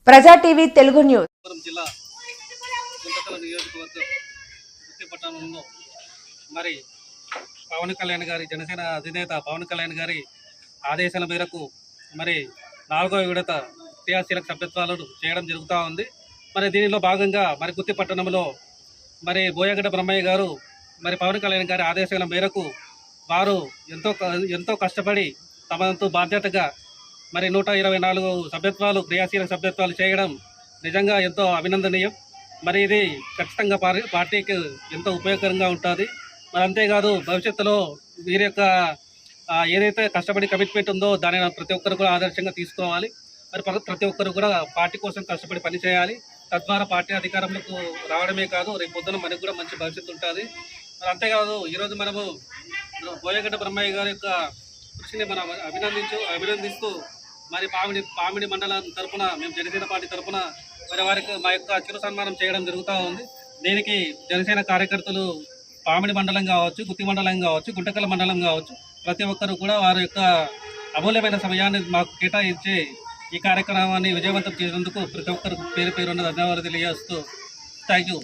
ప్రజా TV Telugu news. జిల్లా గుంతకల్ నియోజకవర్గం పట్టణంలో మరి పవన్ కళ్యాణ్ గారి జనసేన అధినేత పవన్ కళ్యాణ్ గారి ఆదేశాల మేరకు మరి 4వ విడత క్రియాశీలక సభ్యత్వాలను చేయడం జరుగుతూ ఉంది. మరి దీనిలో భాగంగా మరి గుత్తి పట్టణంలో మరి బోయగడ్డ బ్రహ్మయ్య గారు మరి పవన్ కళ్యాణ్ గారి ఆదేశాల మేరకు వారు ఎంతో కష్టపడి తమంతు బాధ్యతగా మరి 124 సభ్యత్వాలు క్రియాశీలక సభ్యత్వాలు చేయడం నిజంగా ఎంతో అభినందనీయం. మరి ఇది ఖచ్చితంగా పార్టీకి ఎంతో ఉపయోగకరంగా ఉంటుంది. మరి అంతేకాదు భవిష్యత్తులో వీరి యొక్క ఏదైతే కష్టపడి కమిట్మెంట్ ఉందో దానిని ప్రతి ఒక్కరు కూడా ఆదర్శంగా తీసుకోవాలి. మరి ప్రతి ఒక్కరు కూడా పార్టీ కోసం కష్టపడి పనిచేయాలి. తద్వారా పార్టీ అధికారంలోకి రావడమే కాదు రేపు పొద్దున మనకు కూడా మంచి భవిష్యత్తు ఉంటుంది. మరి అంతేకాదు ఈరోజు మనము బోయగడ్డ బ్రహ్మయ్య గారి యొక్క కృషిని మనం అభినందిస్తూ మరి పామిడి మండలం తరఫున మేము జనసేన పార్టీ తరఫున మరి వారికి మా యొక్క చిరు సన్మానం చేయడం జరుగుతూ ఉంది. దీనికి జనసేన కార్యకర్తలు పామిడి మండలం కావచ్చు, గుత్తి మండలం కావచ్చు, గుంటకల్ మండలం కావచ్చు, ప్రతి ఒక్కరు కూడా వారి యొక్క అమూల్యమైన సమయాన్ని మాకు కేటాయించి ఈ కార్యక్రమాన్ని విజయవంతం చేసినందుకు ప్రతి ఒక్కరు పేరున్న ధన్యవాదాలు తెలియజేస్తూ థ్యాంక్ యూ.